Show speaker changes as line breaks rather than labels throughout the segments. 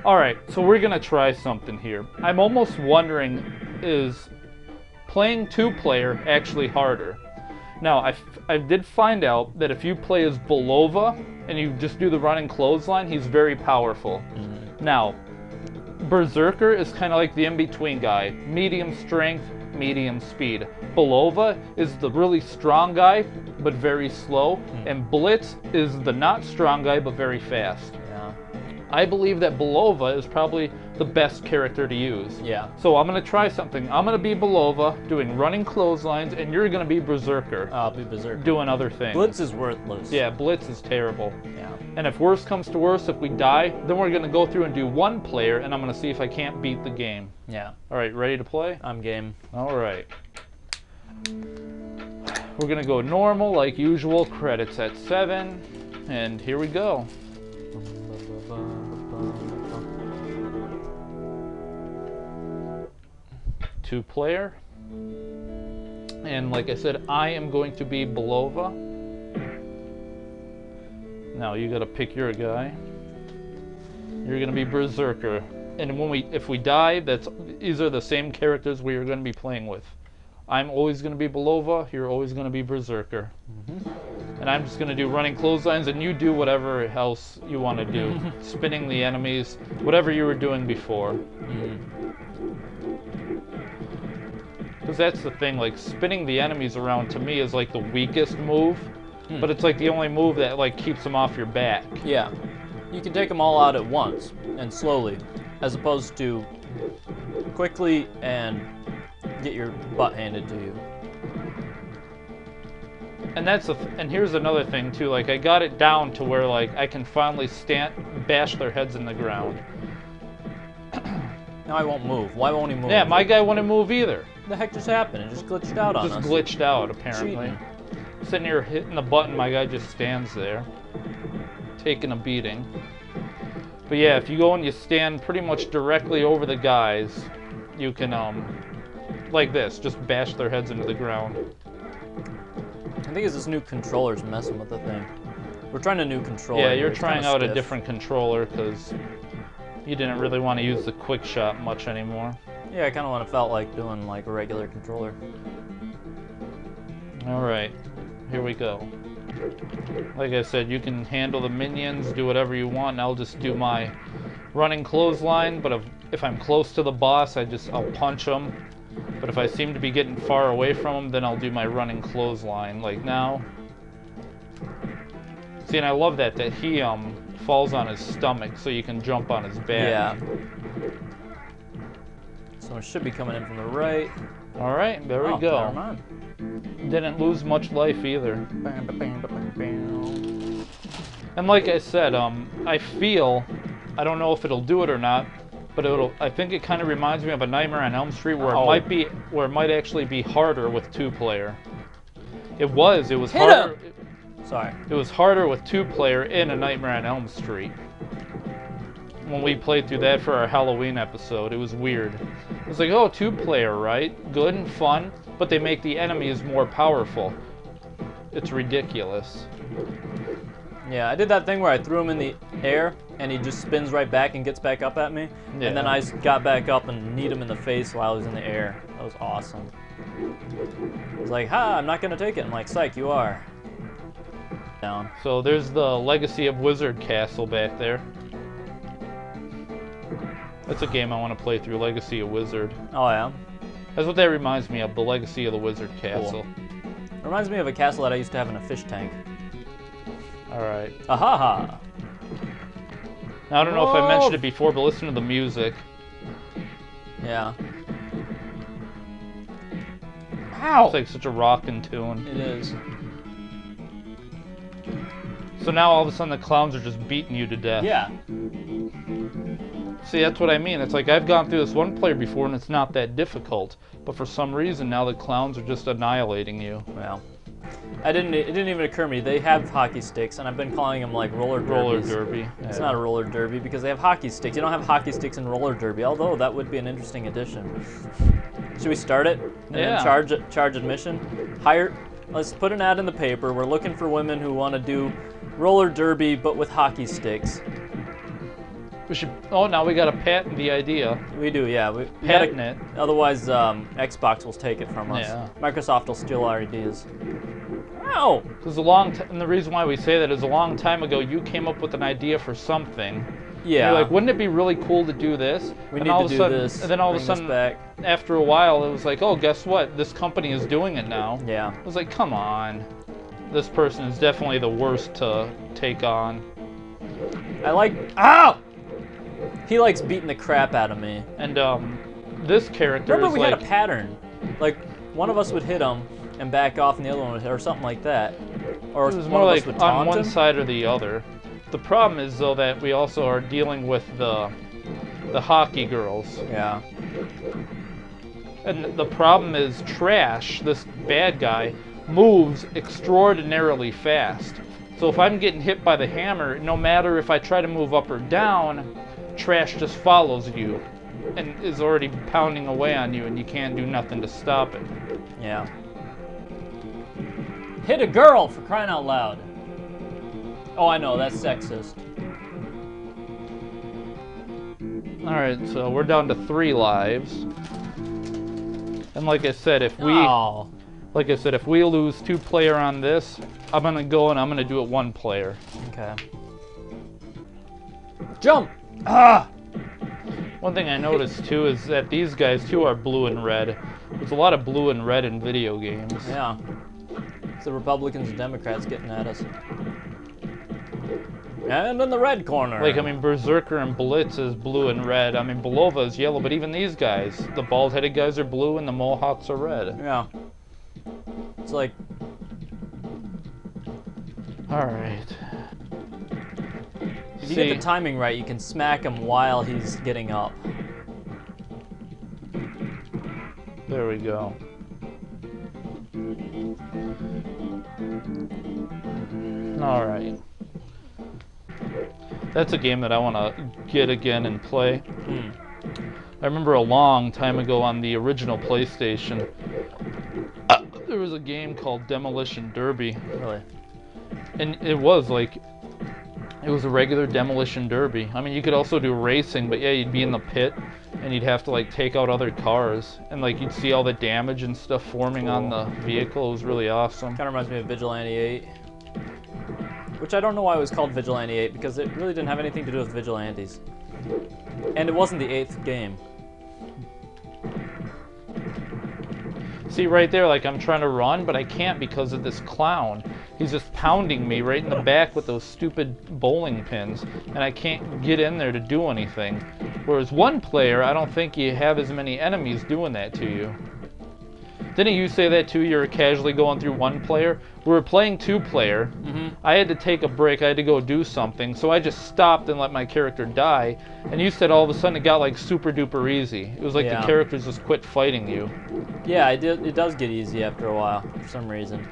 Alright, so we're gonna try something here. I'm almost wondering, is playing two-player actually harder? Now, I did find out that if you play as Belova and you just do the running clothesline, he's very powerful. Now, Berserker is kind of like the in-between guy. Medium strength, medium speed. Belova is the really strong guy, but very slow. And Blitz is the not strong guy, but very fast.
Yeah.
I believe that Belova is probably the best character to use.
Yeah.
So I'm going to try something. I'm going to be Belova, doing running clotheslines, and you're going to be Berserker.
I'll be Berserker.
Doing other things.
Blitz is worthless.
Yeah, Blitz is terrible.
Yeah.
And if worse comes to worse, if we die, then we're going to go through and do one player, and I'm going to see if I can't beat the game.
Yeah.
All right, ready to play?
I'm game.
All right. We're going to go normal, like usual, credits at 7, and here we go. Two-player. And like I said, I am going to be Belova. Now you gotta pick your guy. You're gonna be Berserker. And if we die, these are the same characters we are gonna be playing with. I'm always gonna be Belova, you're always gonna be Berserker. And I'm just gonna do running clotheslines, and you do whatever else you wanna do. Spinning the enemies, whatever you were doing before. Because that's the thing, like, spinning the enemies around to me is like the weakest move, but it's like the only move that like keeps them off your back.
Yeah. You can take them all out at once and slowly, as opposed to quickly and get your butt handed to you.
And and here's another thing too, like I got it down to where like I can finally bash their heads in the ground.
Now I won't move. Why won't he move?
Yeah, my guy wouldn't move either.
What the heck just happened? It just glitched out on us.
Just glitched out, apparently.
Cheating.
Sitting here hitting the button, my guy just stands there, taking a beating. But yeah, if you go and you stand pretty much directly over the guys, you can, like this, just bash their heads into the ground.
I think it's this new controller's messing with the thing. We're trying a new controller.
Yeah, you're
It's
trying
kinda
out a
stiff.
different controller because you didn't really want to use the quick shot much anymore.
Yeah, I kind of felt like doing like a regular controller.
Alright, here we go. Like I said, you can handle the minions, do whatever you want, and I'll just do my running clothesline, but if I'm close to the boss, I'll punch him. But if I seem to be getting far away from him, then I'll do my running clothesline, like now. See, and I love that he falls on his stomach so you can jump on his back.
Yeah. Someone should be coming in from the right.
Alright, there we
Oh,
go.
never mind.
Didn't lose much life either. And like I said, I feel, I don't know if it'll do it or not, but I think it kind of reminds me of a Nightmare on Elm Street where it might actually be harder with two-player. It was
Hit
harder.
him! Sorry.
It was harder with two-player in a Nightmare on Elm Street. When we played through that for our Halloween episode, it was weird. It was like, oh, two-player, right? Good and fun, but they make the enemies more powerful. It's ridiculous.
Yeah, I did that thing where I threw him in the air and he just spins right back and gets back up at me.
Yeah.
And then I got back up and kneed him in the face while I was in the air. That was awesome. He's like, ha, I'm not gonna take it. I'm like, psych, you are. Down.
So there's the Legacy of Wizard Castle back there. That's a game I want to play through, Legacy of Wizard.
Oh yeah?
That's what that reminds me of, the Legacy of the Wizard Castle.
Cool. Reminds me of a castle that I used to have in a fish tank.
Alright.
Ahaha!
Now, I don't know if I mentioned it before, but listen to the music.
Yeah.
Ow! It's like such a rockin' tune.
It is.
So now all of a sudden the clowns are just beating you to death.
Yeah.
See, that's what I mean. It's like I've gone through this one player before and it's not that difficult. But for some reason now the clowns are just annihilating you.
Well, it didn't even occur to me. They have hockey sticks, and I've been calling them like roller derbies.
Roller derby.
It's
Yeah.
not a roller derby because they have hockey sticks. You don't have hockey sticks in roller derby, although that would be an interesting addition. Should we start it? And
Yeah.
then charge admission? Let's put an ad in the paper. We're looking for women who want to do roller derby but with hockey sticks.
We should. Oh, now we gotta patent the idea.
We do, yeah. We
Patent it.
Otherwise, Xbox will take it from us.
Yeah.
Microsoft will steal our ideas. Ow!
Because and the reason why we say that is a long time ago you came up with an idea for something.
Yeah.
You're like, wouldn't it be really cool to do this?
We
and
need
all
to
of a
do
sudden,
this.
And then all of a
bring this
sudden,
back.
after a while, it was like, oh, guess what? This company is doing it now.
Yeah.
I was like, come on. This person is definitely the worst to take on.
Ow! He likes beating the crap out of me.
And this character
Remember
is
we
like,
had a pattern. Like, one of us would hit him and back off, and the other one would hit, or something like that. Or
it was
one
more
of
like
us would
on
taunt
one
him.
side or the other. The problem is though that we also are dealing with the hockey girls.
Yeah.
And the problem is Trash, this bad guy, moves extraordinarily fast. So if I'm getting hit by the hammer, no matter if I try to move up or down, Trash just follows you and is already pounding away on you, and you can't do nothing to stop it.
Yeah. Hit a girl, for crying out loud. Oh, I know, that's sexist.
Alright, so we're down to 3 lives. And like I said, if we lose 2-player on this, I'm gonna go and I'm gonna do it 1-player.
Okay. Jump! Ah!
One thing I noticed too is that these guys too are blue and red. There's a lot of blue and red in video games.
Yeah. It's the Republicans and Democrats getting at us. And in the red corner.
Like, I mean, Berserker and Blitz is blue and red. I mean, Belova is yellow, but even these guys, the bald-headed guys are blue and the Mohawks are red.
Yeah. It's like...
Alright.
If you get the timing right, you can smack him while he's getting up.
There we go. Alright. That's a game that I want to get again and play. I remember a long time ago on the original PlayStation, there was a game called Demolition Derby.
Really?
And it was like, it was a regular Demolition Derby. I mean, you could also do racing, but yeah, you'd be in the pit and you'd have to like take out other cars, and like you'd see all the damage and stuff forming on the vehicle. It was really awesome.
Kind of reminds me of Vigilante 8. Which I don't know why it was called Vigilante 8, because it really didn't have anything to do with vigilantes. And it wasn't the 8th game.
See right there, like I'm trying to run, but I can't because of this clown. He's just pounding me right in the back with those stupid bowling pins, and I can't get in there to do anything. Whereas 1-player, I don't think you have as many enemies doing that to you. Didn't you say that too? You were casually going through 1-player? We were playing 2-player. I had to take a break. I had to go do something. So I just stopped and let my character die. And you said all of a sudden it got like super duper easy. It was like the characters just quit fighting you.
Yeah, it does get easy after a while, for some reason.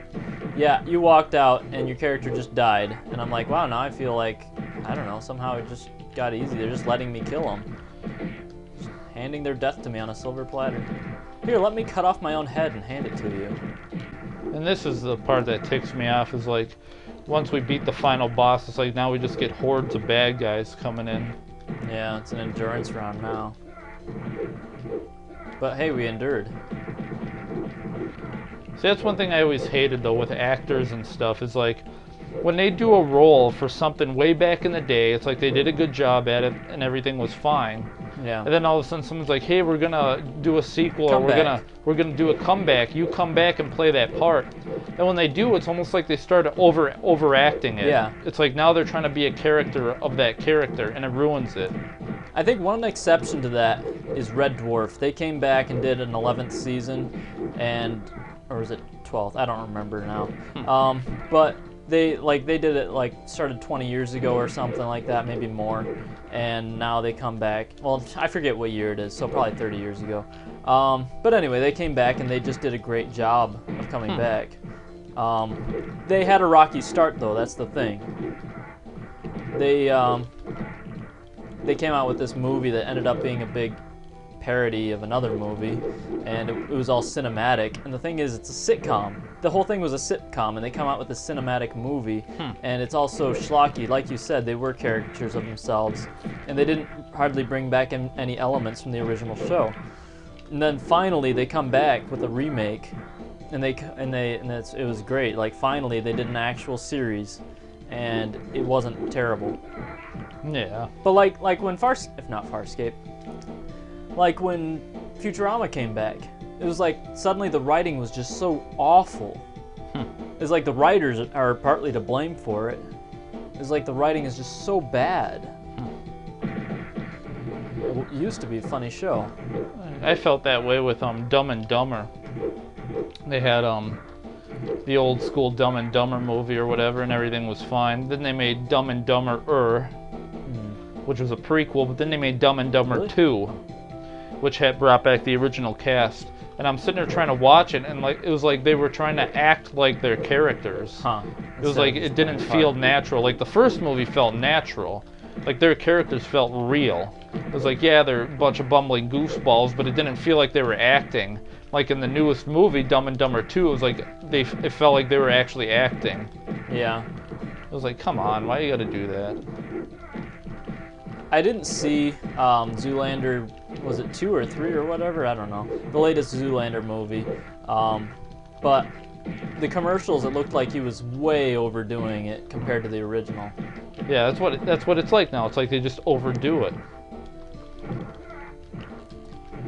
Yeah, you walked out and your character just died. And I'm like, wow, now I feel like, I don't know, somehow it just got easy. They're just letting me kill them. Just handing their death to me on a silver platter. Here, let me cut off my own head and hand it to you.
And this is the part that ticks me off, is like, once we beat the final boss, it's like now we just get hordes of bad guys coming in.
Yeah, it's an endurance round now. But hey, we endured.
See, that's one thing I always hated though with actors and stuff, is like, when they do a role for something way back in the day, it's like they did a good job at it and everything was fine.
Yeah.
And then all of a sudden someone's like, hey, we're gonna do a sequel, or we're gonna do a comeback. You come back and play that part. And when they do, it's almost like they start overacting it.
Yeah.
It's like now they're trying to be a character of that character, and it ruins it.
I think one exception to that is Red Dwarf. They came back and did an 11th season, or was it 12th? I don't remember now. But they did it started 20 years ago or something like that, maybe more, and now they come back. Well, I forget what year it is, so probably 30 years ago. But anyway, they came back and they just did a great job of coming back. They had a rocky start though. That's the thing. They came out with this movie that ended up being a big parody of another movie, and it was all cinematic. And the thing is, it's a sitcom. The whole thing was a sitcom, and they come out with a cinematic movie, and it's also schlocky. Like you said, they were caricatures of themselves, and they didn't hardly bring back any elements from the original show. And then finally, they come back with a remake, and it was great. Like finally, they did an actual series, and it wasn't terrible.
Yeah.
But like when Farscape, like when Futurama came back, it was like suddenly the writing was just so awful. It's like the writers are partly to blame for it. It's like the writing is just so bad. It used to be a funny show.
I felt that way with Dumb and Dumber. They had the old school Dumb and Dumber movie or whatever, and everything was fine. Then they made Dumb and Dumber, which was a prequel, but then they made Dumb and Dumber 2, which had brought back the original cast. And I'm sitting there trying to watch it, and like it was like they were trying to act like their characters. It was like it didn't feel natural. Like the first movie felt natural. Like their characters felt real. It was like, yeah, they're a bunch of bumbling goofballs, but it didn't feel like they were acting. Like in the newest movie, Dumb and Dumber 2, it was like it felt like they were actually acting.
Yeah.
It was like, come on, why you gotta do that?
I didn't see Zoolander, was it 2 or 3 or whatever? I don't know. The latest Zoolander movie. But the commercials, it looked like he was way overdoing it compared to the original.
Yeah, that's what it's like now. It's like they just overdo it.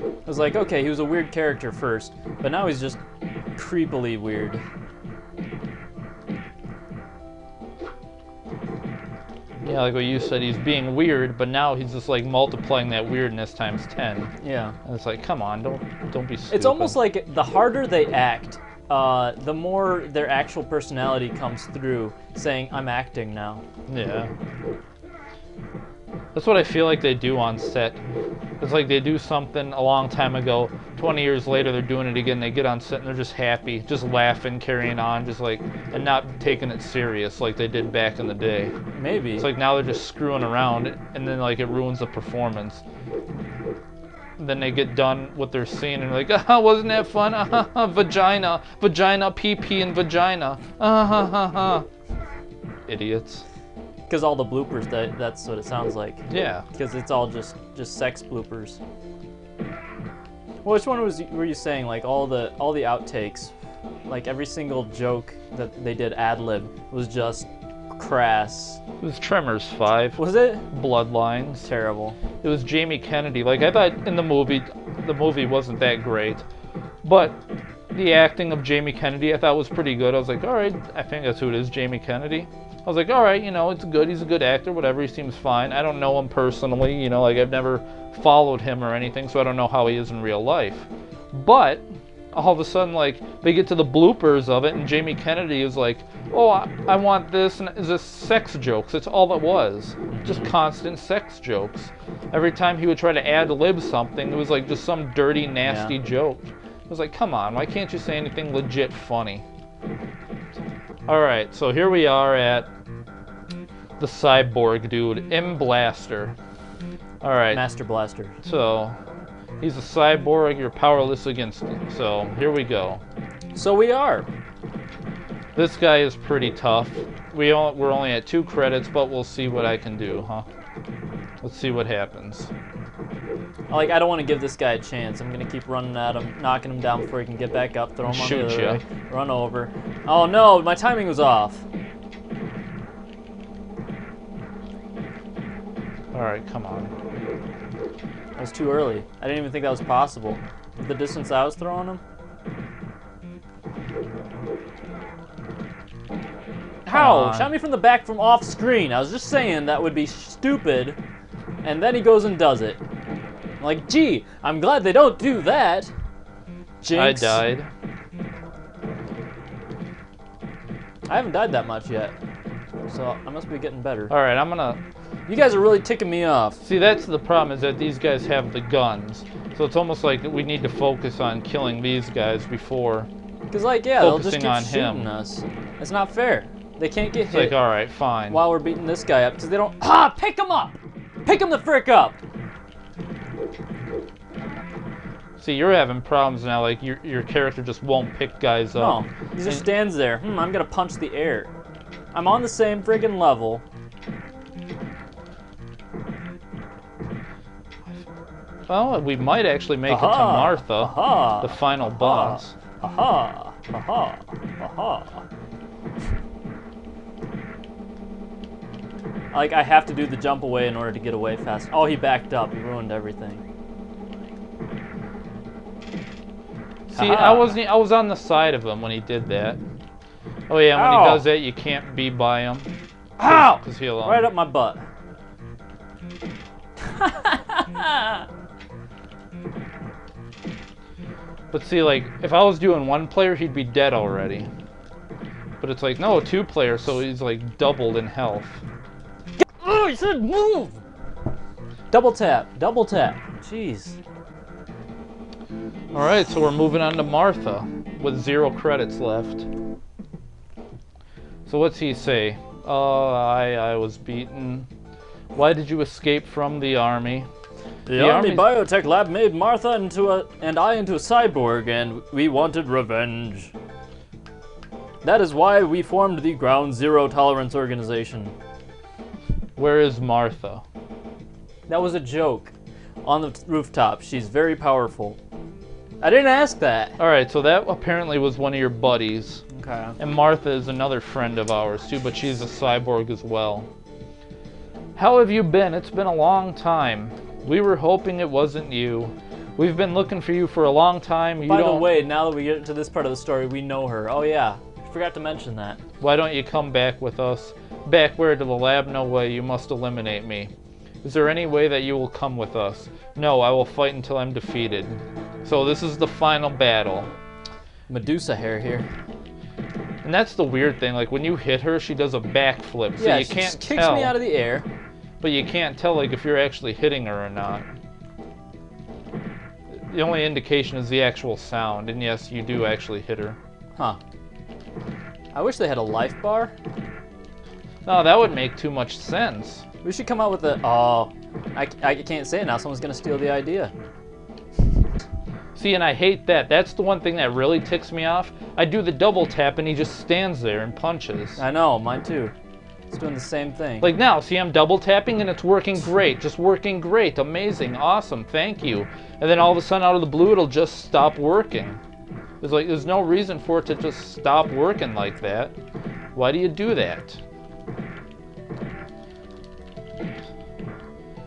It was like, okay, he was a weird character first, but now he's just creepily weird.
Yeah, like what you said, he's being weird, but now he's just like multiplying that weirdness times 10.
Yeah.
And it's like, come on, don't be stupid.
It's almost like the harder they act, the more their actual personality comes through, saying, I'm acting now.
Yeah. That's what I feel like they do on set. It's like they do something a long time ago, 20 years later they're doing it again, they get on set and they're just happy, just laughing, carrying on, just like, and not taking it serious like they did back in the day.
Maybe.
It's like now they're just screwing around, and then like it ruins the performance. And then they get done with their scene and they're like, wasn't that fun? Vagina, pee-pee, and vagina. Idiots.
Because all the bloopers, that's what it sounds like.
Yeah.
Because it's all just sex bloopers. Which one were you saying? Like all the outtakes, like every single joke that they did ad-lib was just crass.
It was Tremors 5.
Was it?
Bloodlines.
Terrible.
It was Jamie Kennedy. Like I thought in the movie wasn't that great, but the acting of Jamie Kennedy I thought was pretty good. I was like, all right, I think that's who it is, Jamie Kennedy. I was like, all right, it's good. He's a good actor, whatever. He seems fine. I don't know him personally, like I've never followed him or anything, so I don't know how he is in real life. But all of a sudden, like, they get to the bloopers of it, and Jamie Kennedy is like, oh, I want this, and it's just sex jokes. That's all it was. Just constant sex jokes. Every time he would try to ad-lib something, it was like just some dirty, nasty joke. It was like, come on, why can't you say anything legit funny? Alright, so here we are at the cyborg dude, M. Blaster. Alright.
Master Blaster.
So, he's a cyborg, you're powerless against him. So, here we go.
So we are.
This guy is pretty tough. We're only at 2 credits, but we'll see what I can do, huh? Let's see what happens.
Like, I don't want to give this guy a chance. I'm going to keep running at him, knocking him down before he can get back up, throw him on the other way, run over. Oh no, my timing was off.
Alright, come on.
That was too early. I didn't even think that was possible. With the distance I was throwing him. How? Shot me from the back from off screen. I was just saying that would be stupid. And then he goes and does it. I'm like, gee, I'm glad they don't do that. Jinx.
I died.
I haven't died that much yet. So I must be getting better.
Alright, I'm gonna...
You guys are really ticking me off.
See, that's the problem, is that these guys have the guns. So it's almost like we need to focus on killing these guys before
Because, like, yeah, they'll just
focusing
keep
on
shooting
him.
us. It's not fair. They can't get
It's
hit
like, alright, fine.
while we're beating this guy up because they don't... Ah! Pick him up! Pick him the frick up!
See, you're having problems now. Like your character just won't pick guys up.
No, he just stands there. I'm gonna punch the air. I'm on the same friggin' level.
Well, we might actually make it to Martha, the final boss.
Aha! Aha! Aha! Like, I have to do the jump away in order to get away fast. Oh, he backed up. He ruined everything.
See, I was on the side of him when he did that. Oh yeah, when he does that, you can't be by him.
Ow!
Because he'll
right up my butt.
But see, like, if I was doing one player, he'd be dead already. But it's like, no, 2 player, so he's like doubled in health.
Oh, he said move! Double tap, double tap. Jeez.
Alright, so we're moving on to Martha with 0 credits left. So what's he say? I was beaten. Why did you escape from the army?
The army biotech lab made Martha and I into a cyborg, and we wanted revenge. That is why we formed the Ground Zero Tolerance Organization.
Where is Martha?
That was a joke. On the rooftop. She's very powerful. I didn't ask that.
Alright, so that apparently was one of your buddies.
Okay.
And Martha is another friend of ours too, but she's a cyborg as well. How have you been? It's been a long time. We were hoping it wasn't you. We've been looking for you for a long time.
By the way, now that we get to this part of the story, we know her. Oh yeah, I forgot to mention that.
Why don't you come back with us? Back where? To the lab? No way, you must eliminate me. Is there any way that you will come with us? No, I will fight until I'm defeated. So this is the final battle.
Medusa hair here.
And that's the weird thing, like when you hit her, she does a backflip, so
yeah,
you
she
can't
just kicks
tell.
me out of the air.
But you can't tell like if you're actually hitting her or not. The only indication is the actual sound, and yes, you do actually hit her.
Huh. I wish they had a life bar.
No, that would make too much sense.
We should come out with a... Oh, I can't say it now. Someone's going to steal the idea.
See, and I hate that. That's the one thing that really ticks me off. I do the double tap, and he just stands there and punches.
I know, mine too. It's doing the same thing.
Like now, see, I'm double tapping, and it's working great. Just working great. Amazing. Awesome. Thank you. And then all of a sudden, out of the blue, it'll just stop working. There's no reason for it to just stop working like that. Why do you do that?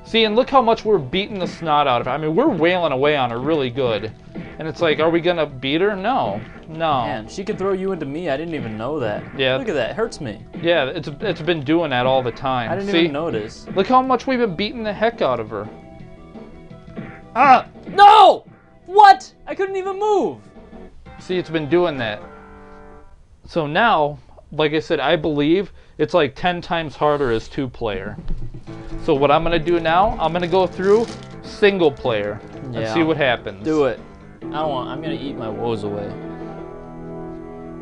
See, and look how much we're beating the snot out of her. I mean, we're wailing away on her really good. And it's like, are we going to beat her? No. No.
Man, she can throw you into me. I didn't even know that.
Yeah.
Look at that. It hurts me.
Yeah, it's been doing that all the time.
I didn't
See?
even notice.
Look how much we've been beating the heck out of her.
Ah! No! What? I couldn't even move.
See, it's been doing that. So now, like I said, I believe it's like 10 times harder as 2-player. So what I'm going to do now, I'm going to go through single player and see what happens.
Do it. I'm going to eat my woes away.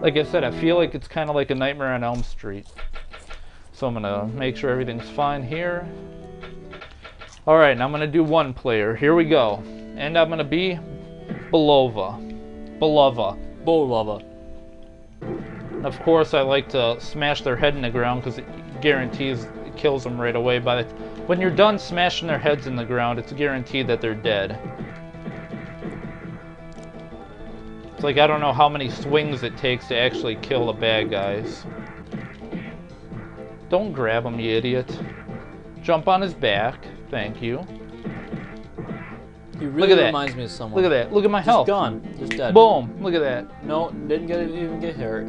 Like I said, I feel like it's kind of like a Nightmare on Elm Street. So I'm going to make sure everything's fine here. Alright, now I'm going to do 1 player. Here we go. And I'm going to be Belova.
Bolova.
Of course, I like to smash their head in the ground because it guarantees it kills them right away. When you're done smashing their heads in the ground, it's guaranteed that they're dead. It's like I don't know how many swings it takes to actually kill the bad guys. Don't grab him, you idiot. Jump on his back. Thank you.
He really reminds me of someone.
Look at that. Look at my health.
Just gone. Just dead.
Boom. Look at that.
No, didn't even get hurt.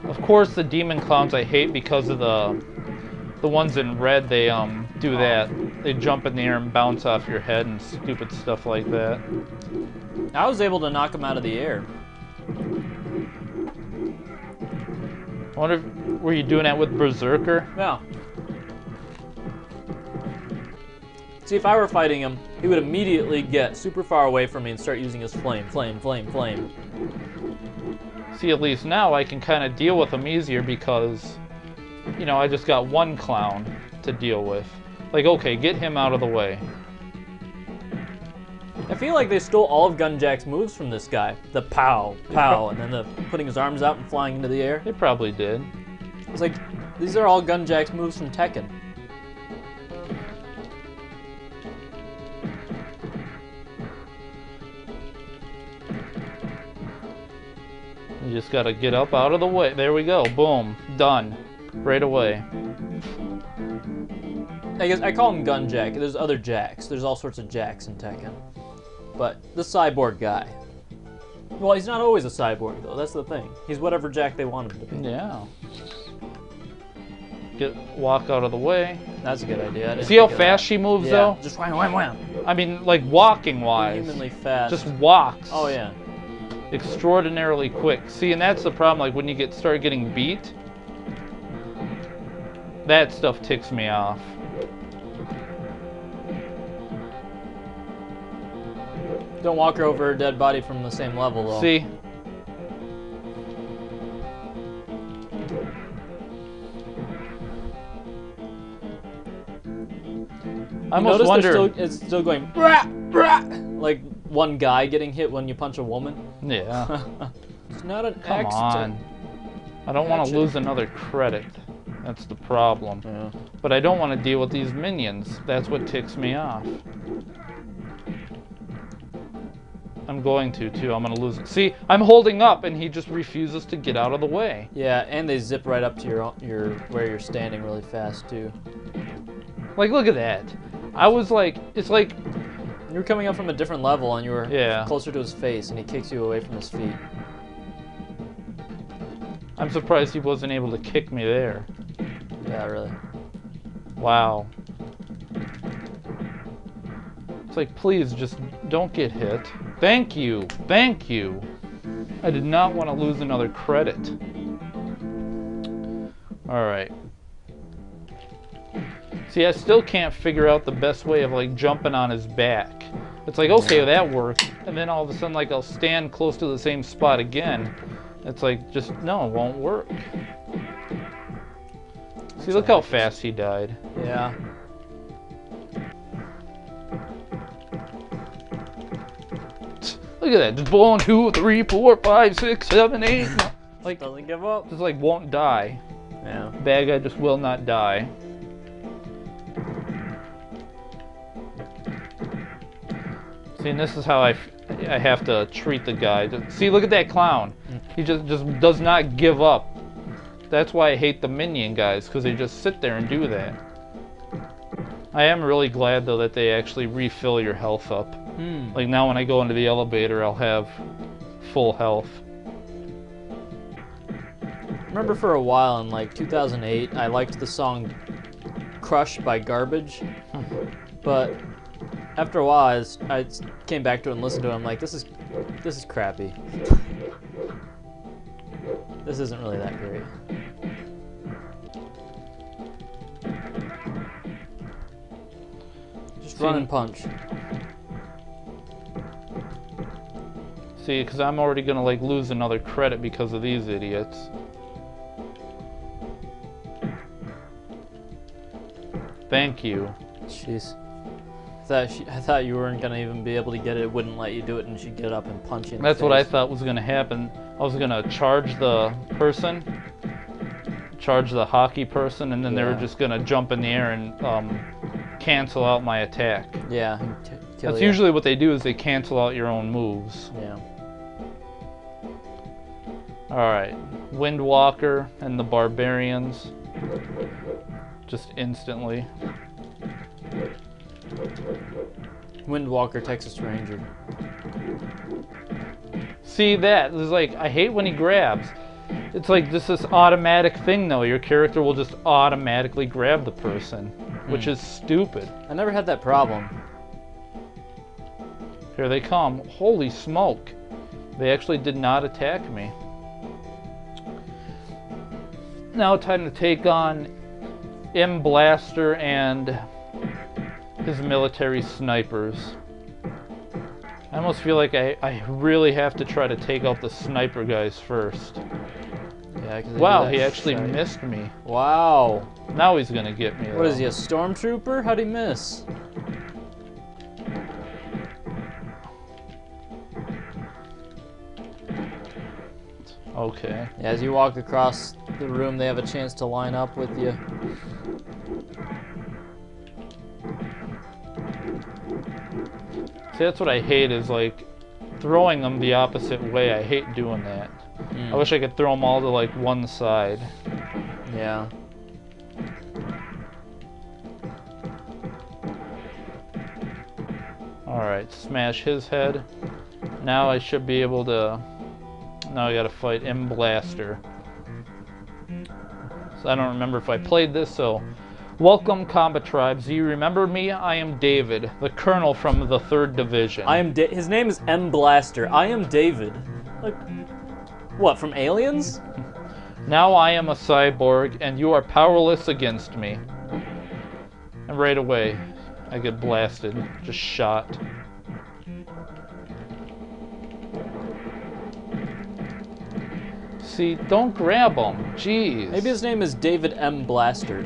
Of course, the demon clowns I hate because of the ones in red. They do that. They jump in the air and bounce off your head and stupid stuff like that.
I was able to knock him out of the air.
I wonder if, were you doing that with Berserker?
Yeah. See, if I were fighting him, he would immediately get super far away from me and start using his flame.
See, at least now I can kind of deal with him easier because, you know, I just got 1 clown to deal with. Like, okay, get him out of the way.
I feel like they stole all of Gunjack's moves from this guy. The pow, pow, and then the putting his arms out and flying into the air.
They probably did.
It's like, these are all Gunjack's moves from Tekken.
You just gotta get up out of the way. There we go. Boom. Done. Right away.
I guess I call him Gunjack. There's other Jacks. There's all sorts of Jacks in Tekken. But the cyborg guy. Well, he's not always a cyborg, though. That's the thing. He's whatever Jack they want him to be.
Yeah. Walk out of the way.
That's a good idea. I didn't
See how
think of
fast
that.
she moves,
Yeah,
though?
just wham, wham, wham.
I mean, like, walking-wise.
Inhumanly fast.
Just walks.
Oh, yeah.
Extraordinarily quick. See, and that's the problem, like, when you start getting beat, that stuff ticks me off.
Don't walk her over a dead body from the same level, though.
See? I almost
Notice
wonder.
it's still going, brah, brah, like one guy getting hit when you punch a woman.
Yeah.
It's not an
Come
accident.
on. I don't want to lose another credit. That's the problem.
Yeah.
But I don't want to deal with these minions. That's what ticks me off. I'm going to, too. I'm going to lose it. See, I'm holding up, and he just refuses to get out of the way.
Yeah, and they zip right up to your where you're standing really fast, too.
Like, look at that. I was like, it's like...
You were coming up from a different level, and you were
Yeah.
closer to his face, and he kicks you away from his feet.
I'm surprised he wasn't able to kick me there.
Yeah, really.
Wow. It's like, please, just don't get hit. Thank you. Thank you. I did not want to lose another credit. Alright. See, I still can't figure out the best way of, like, jumping on his back. It's like, okay, that worked. And then all of a sudden, like, I'll stand close to the same spot again. It's like, just, no, it won't work. See, look how fast he died.
Yeah.
Look at that, just 1, 2, 3, 4, 5, 6, 7, 8. Like,
Doesn't give up.
just like won't die.
Yeah.
Bad guy just will not die. See, and this is how I have to treat the guy. See, look at that clown. He just does not give up. That's why I hate the minion guys, because they just sit there and do that. I am really glad, though, that they actually refill your health up. Like, now when I go into the elevator, I'll have full health.
Remember for a while in, like, 2008, I liked the song Crush by Garbage. But after a while, I came back to it and listened to it. I'm like, this is crappy. This isn't really that great. Just run and punch.
See, because I'm already going to, like, lose another credit because of these idiots. Thank you.
Jeez. I thought you weren't gonna even be able to get it. It wouldn't let you do it, and she'd get up and punch you in
That's
the
what I
face.
thought was going to happen. I was going to charge the person, charge the hockey person, and then they were
Yeah.
just going to jump in the air and cancel out my attack.
Yeah. Kill
That's
you.
usually what they do, is they cancel out your own moves.
Yeah.
Alright, Windwalker and the Barbarians. Just instantly.
Windwalker, Texas Ranger.
See that? It's like, I hate when he grabs. It's like this automatic thing, though. Your character will just automatically grab the person, which is stupid.
I never had that problem.
Here they come. Holy smoke. They actually did not attack me. Now time to take on M. Blaster and his military snipers. I almost feel like I really have to try to take out the sniper guys first.
Yeah, 'cause they
Wow,
do that
he actually
shit.
missed me.
Wow.
Now he's gonna get me.
What is
though.
he, a stormtrooper? How'd he miss?
Okay.
As you walk across the room, they have a chance to line up with you.
See, that's what I hate is like throwing them the opposite way. I hate doing that. I wish I could throw them all to like one side.
Yeah.
Alright, smash his head. Now I should be able to... Now I gotta fight M. Blaster. So I don't remember if I played this, so... Welcome, Combatribes. Do you remember me? I am David, the colonel from the 3rd Division.
His name is M. Blaster. I am David. Like, what, from Aliens?
Now I am a cyborg, and you are powerless against me. And right away, I get blasted. Just shot. See, don't grab him. Jeez.
Maybe his name is David M. Blaster.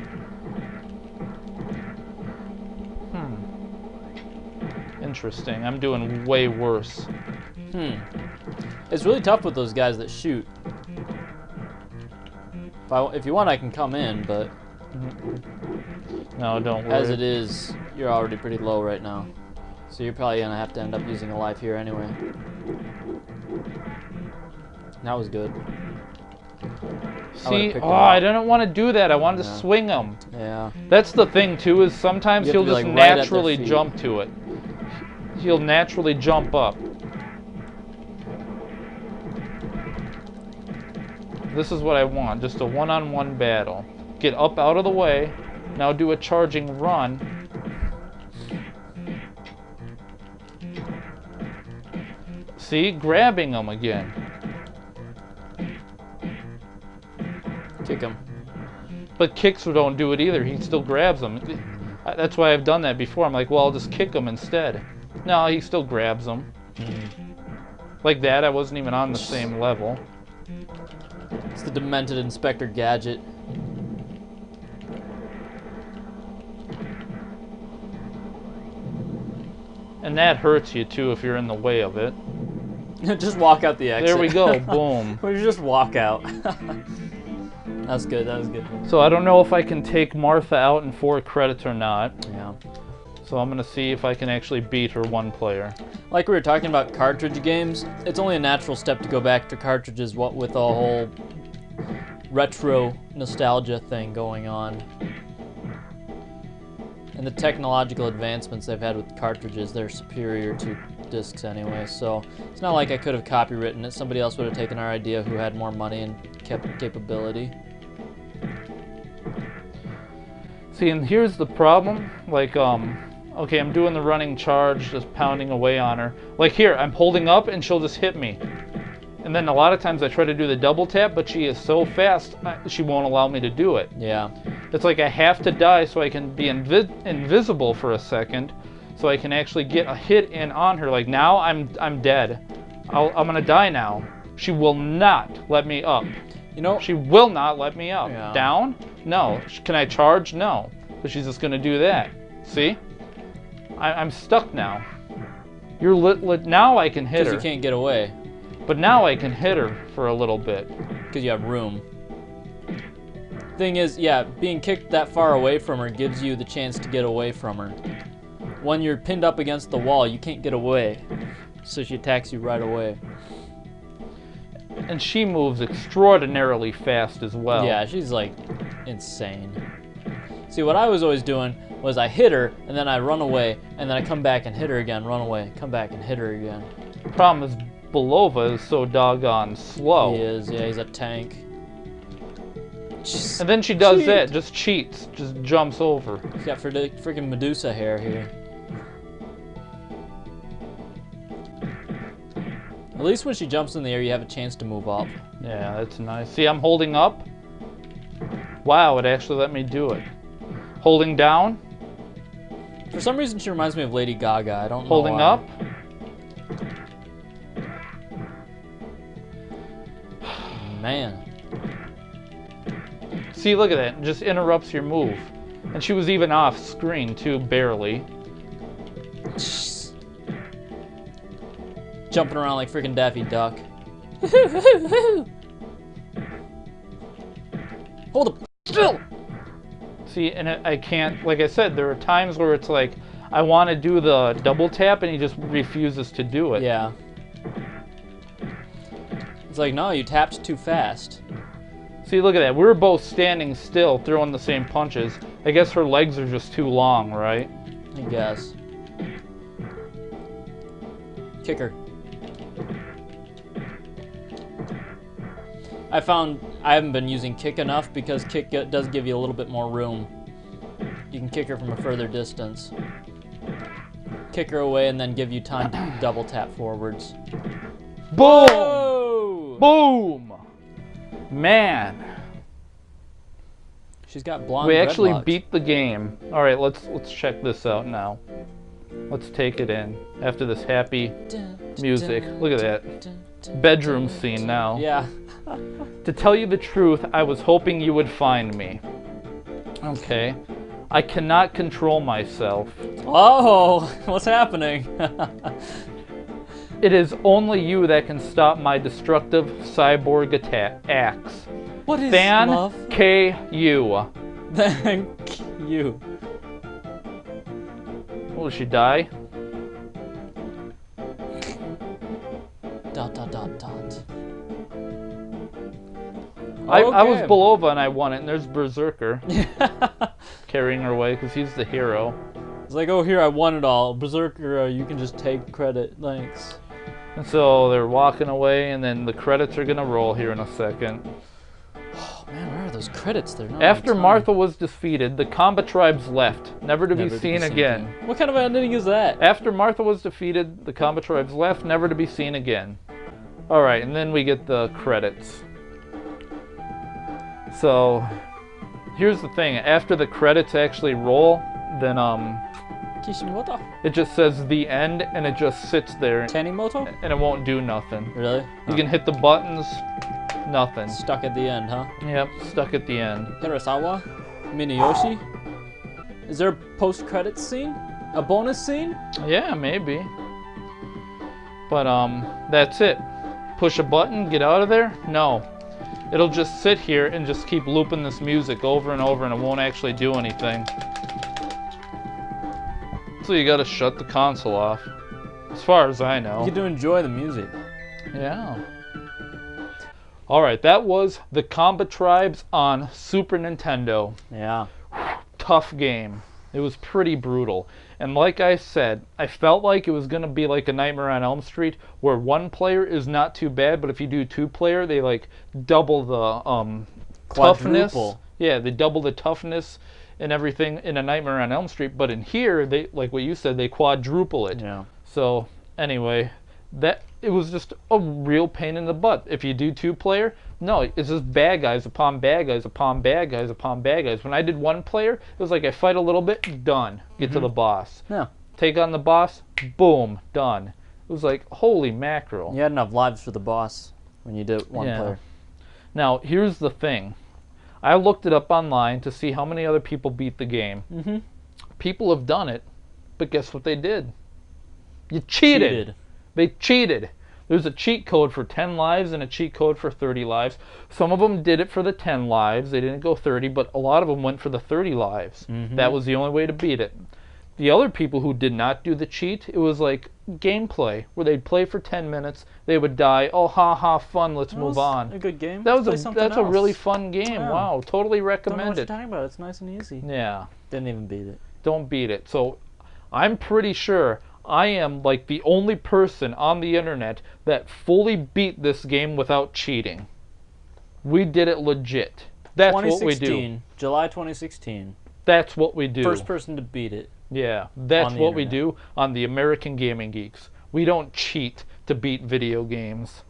Interesting. I'm doing way worse.
It's really tough with those guys that shoot. If you want, I can come in, but...
No, don't worry.
As it is, you're already pretty low right now. So you're probably gonna have to end up using a life here anyway. That was good.
See, I didn't want to do that. I wanted to swing him.
Yeah.
That's the thing, too, is sometimes he'll just naturally jump to it. He'll naturally jump up. This is what I want, just a one-on-one battle. Get up out of the way. Now do a charging run. See? Grabbing him again.
Kick him.
But kicks don't do it either. He still grabs them. That's why I've done that before. I'm like, well, I'll just kick him instead. No, he still grabs them. Like that, I wasn't even on the same level.
It's the demented Inspector Gadget.
And that hurts you too if you're in the way of it.
Just walk out the exit.
There we go, boom.
Or you just walk out. That's good, that was good.
So I don't know if I can take Martha out in 4 credits or not.
Yeah.
So I'm gonna see if I can actually beat her 1 player.
Like we were talking about cartridge games, it's only a natural step to go back to cartridges, what with the whole retro nostalgia thing going on. And the technological advancements they've had with cartridges, they're superior to discs anyway, so it's not like I could have copywritten it. Somebody else would have taken our idea who had more money and kept capability.
See, and here's the problem. Like, okay, I'm doing the running charge, just pounding away on her. Like here, I'm holding up and she'll just hit me. And then a lot of times I try to do the double tap, but she is so fast, she won't allow me to do it.
Yeah.
It's like I have to die so I can be invisible for a second, so I can actually get a hit in on her. Like now, I'm dead. I'm gonna die now. She will not let me up.
You know,
she will not let me up.
Yeah.
Down? No. Can I charge? No. But she's just gonna do that. See? I'm stuck now. You're lit. Now I can hit her.
Because you can't get away.
But now I can hit her for a little bit.
Because you have room. Thing is, yeah, being kicked that far away from her gives you the chance to get away from her. When you're pinned up against the wall, you can't get away. So she attacks you right away.
And she moves extraordinarily fast as well.
Yeah, she's like insane. See, what I was always doing was I hit her, and then I run away, and then I come back and hit her again, run away, come back and hit her again.
Problem is, Belova is so doggone slow.
He is, yeah, he's a tank.
And then she does that, just cheats, just jumps over.
He's got freaking Medusa hair here. At least when she jumps in the air, you have a chance to move up.
Yeah, that's nice. See, I'm holding up. Wow, it actually let me do it. Holding down.
For some reason, she reminds me of Lady Gaga. I don't know
Holding
why.
up.
Man.
See, look at that. It just interrupts your move. And she was even off screen, too, barely.
Jumping around like freaking Daffy Duck. Hold up. Still.
See, and I can't, like I said, there are times where it's like, I want to do the double tap, and he just refuses to do it.
Yeah. It's like, no, you tapped too fast.
See, look at that. We were both standing still, throwing the same punches. I guess her legs are just too long, right?
I guess. Kick her. I found I haven't been using kick enough because kick does give you a little bit more room. You can kick her from a further distance. Kick her away and then give you time to double tap forwards.
Boom!
Whoa!
Boom! Man.
She's got blonde
We actually
dreadlocks.
beat the game. All right, let's check this out now. Let's take it in after this happy music. Look at that. Bedroom scene now.
Yeah.
To tell you the truth, I was hoping you would find me. Okay. I cannot control myself.
Oh, what's happening?
It is only you that can stop my destructive cyborg acts.
What is
Than
love?
KU.
Thank you.
Will she die?
Dot dot dot dot.
I was
Okay.
Belova and I won it, and there's Berserker carrying her away because he's the hero.
It's like, oh, here, I won it all. Berserker, you can just take credit. Thanks.
And so they're walking away, and then the credits are gonna roll here in a second.
Oh, man, where are those credits? They're not
After
on time.
Martha was defeated, the Combatribes left, never to be seen again.
What kind of ending is that?
After Martha was defeated, the Combatribes left, never to be seen again. Alright, and then we get the credits. So, here's the thing. After the credits actually roll, then
Kishimoto?
it just says the end, and it just sits there,
Tanimoto?
and it won't do nothing.
Really?
You can hit the buttons, nothing.
Stuck at the end, huh?
Yep, stuck at the end.
Hirasawa? Minayoshi? Is there a post-credits scene? A bonus scene?
Yeah, maybe. But that's it. Push a button, get out of there? No. It'll just sit here and just keep looping this music over and over, and it won't actually do anything. So you gotta shut the console off. As far as I know.
You get to enjoy the music.
Yeah. Alright, that was the Combatribes on Super Nintendo.
Yeah.
Tough game. It was pretty brutal. And like I said, I felt like it was going to be like a Nightmare on Elm Street, where one player is not too bad, but if you do two player, they like double the toughness.
Quadruple.
Yeah, they double the toughness and everything in a Nightmare on Elm Street. But in here, they, like what you said, they quadruple it.
Yeah.
So anyway, that it was just a real pain in the butt. If you do two player, no, it's just bad guys upon bad guys upon bad guys upon bad guys. When I did one player, it was like I fight a little bit, done. Get to the boss.
Yeah.
Take on the boss, boom, done. It was like, holy mackerel.
You had enough lives for the boss when you did one
Yeah.
player.
Now, here's the thing. I looked it up online to see how many other people beat the game.
Mm-hmm.
People have done it, but guess what they did? You cheated. They cheated. There's a cheat code for 10 lives and a cheat code for 30 lives. Some of them did it for the 10 lives. They didn't go 30, but a lot of them went for the 30 lives.
Mhm.
That was the only way to beat it. The other people who did not do the cheat, it was like gameplay, where they'd play for 10 minutes, they would die, oh, ha, ha, fun, let's move on.
A good game.
That was
Let's play
that's a
something
really
else.
fun game.
Yeah.
Wow, totally
Don't know what
recommend
you're
it.
talking about. It's nice and easy.
Yeah.
Didn't even beat it.
Don't beat it. So I'm pretty sure I am like the only person on the internet that fully beat this game without cheating. We did it legit. That's what we do.
2016, July 2016.
That's what we do.
First person to beat it.
Yeah, that's
on the
what we
internet.
do on the American Gaming Geeks. We don't cheat to beat video games.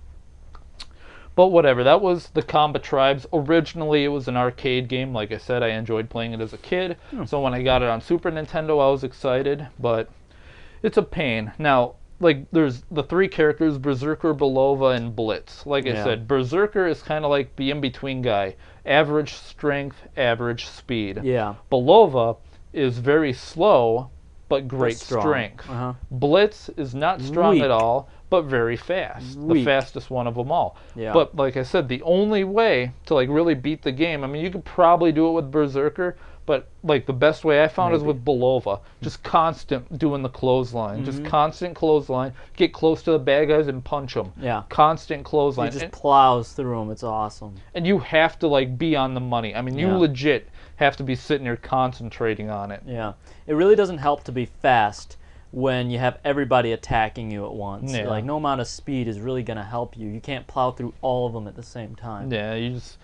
But whatever, that was the Combatribes. Originally, it was an arcade game. Like I said, I enjoyed playing it as a kid. So when I got it on Super Nintendo, I was excited. But it's a pain. Now, like, there's the three characters, Berserker, Belova, and Blitz. Like I
Yeah.
said, Berserker is kind of like the in-between guy. Average strength, average speed.
Yeah.
Belova is very slow, but great
strong.
strength.
Uh-huh.
Blitz is not strong
Weak.
at all, but very fast. The
Weak.
fastest one of them all.
Yeah.
But like I said, the only way to like really beat the game, I mean, you could probably do it with Berserker, but like the best way I found is with Belova. Just constant doing the clothesline. Just constant clothesline. Get close to the bad guys and punch them.
Yeah.
Constant clothesline.
He just plows through them. It's awesome.
And you have to like be on the money. I mean, you
Yeah.
legit have to be sitting here concentrating on it.
Yeah. It really doesn't help to be fast when you have everybody attacking you at once.
Yeah.
Like, no amount of speed is really going to help you. You can't plow through all of them at the same time.
Yeah, you just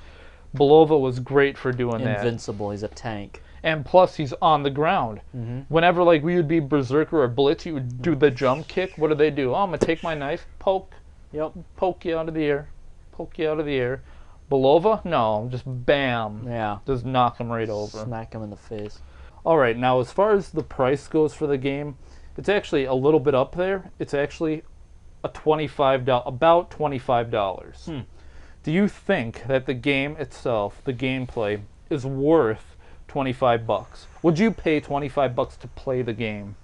Belova was great for doing that.
Invincible. He's a tank.
And plus, he's on the ground. Whenever like we would be Berserker or Blitz, you would do the jump kick. What do they do? Oh, I'm gonna take my knife, poke you out of the air, poke you out of the air. Belova, no, just bam.
Yeah.
Just knock him right over.
Smack him in the face.
All right, now as far as the price goes for the game, it's actually a little bit up there. It's actually about $25. Do you think that the game itself, the gameplay, is worth $25? Would you pay $25 to play the game?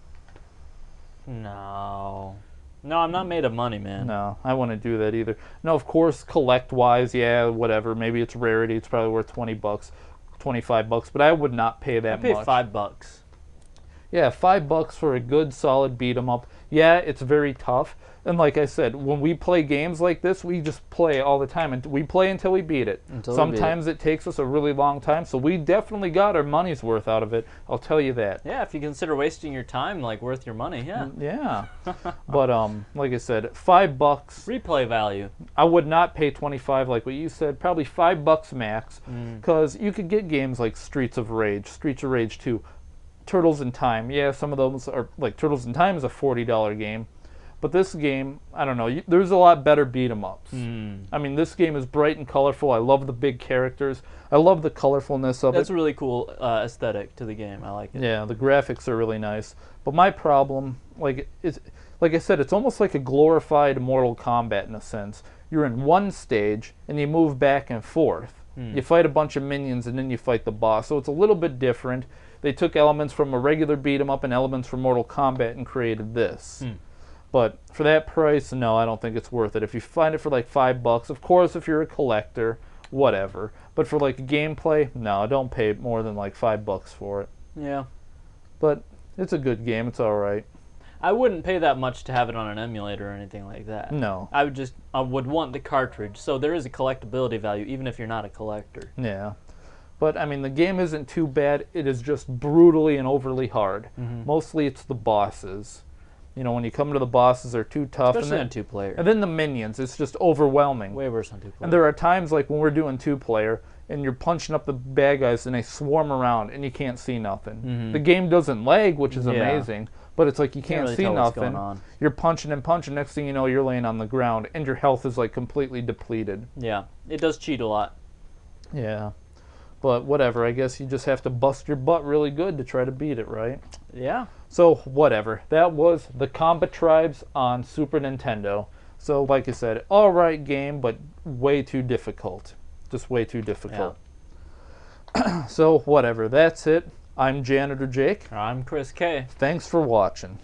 No. No, I'm not made of money, man.
No, I wouldn't do that either. No, of course, collect-wise, yeah, whatever. Maybe it's rarity. It's probably worth $20, $25, but I would not pay that
I'd pay
much.
$5.
Yeah, $5 for a good, solid beat 'em up. Yeah, it's very tough. And like I said, when we play games like this, we just play all the time, and we play until we beat it. Sometimes it takes us a really long time, so we definitely got our money's worth out of it. I'll tell you that.
Yeah, if you consider wasting your time like worth your money, yeah.
Yeah. But like I said, $5.
Replay value.
I would not pay 25 like what you said. Probably $5 max, because you could get games like Streets of Rage 2, Turtles in Time. Yeah, some of those are like Turtles in Time is a $40 game. But this game, I don't know, there's a lot better beat-em-ups. I mean, this game is bright and colorful. I love the big characters. I love the colorfulness of it.
That's a really cool aesthetic to the game. I like it.
Yeah, the graphics are really nice. But my problem, is, like I said, it's almost like a glorified Mortal Kombat in a sense. You're in one stage, and you move back and forth. You fight a bunch of minions, and then you fight the boss. So it's a little bit different. They took elements from a regular beat-em-up and elements from Mortal Kombat and created this. But for that price, no, I don't think it's worth it. If you find it for like $5, of course, if you're a collector, whatever. But for like gameplay, no, don't pay more than like $5 for it.
Yeah.
But it's a good game. It's all right.
I wouldn't pay that much to have it on an emulator or anything like that.
No.
I would want the cartridge. So there is a collectability value, even if you're not a collector.
Yeah. But, I mean, the game isn't too bad. It is just brutally and overly hard. Mostly it's the bosses. You know, when you come to the bosses, they're too tough.
Especially on two-player.
And then the minions, it's just overwhelming.
Way worse on two-player.
And there are times like when we're doing two-player, and you're punching up the bad guys, and they swarm around, and you can't see nothing. The game doesn't lag, which is amazing, but it's like you can't
really
see
tell what's
nothing.
going on.
You're punching and punching. Next thing you know, you're laying on the ground, and your health is like completely depleted.
Yeah, it does cheat a lot.
Yeah. But whatever, I guess you just have to bust your butt really good to try to beat it, right?
Yeah.
So, whatever. That was the Combatribes on Super Nintendo. So, like I said, alright game, but way too difficult. Just way too difficult. Yeah. So, whatever. That's it. I'm Janitor Jake.
I'm Chris K.
Thanks for watching.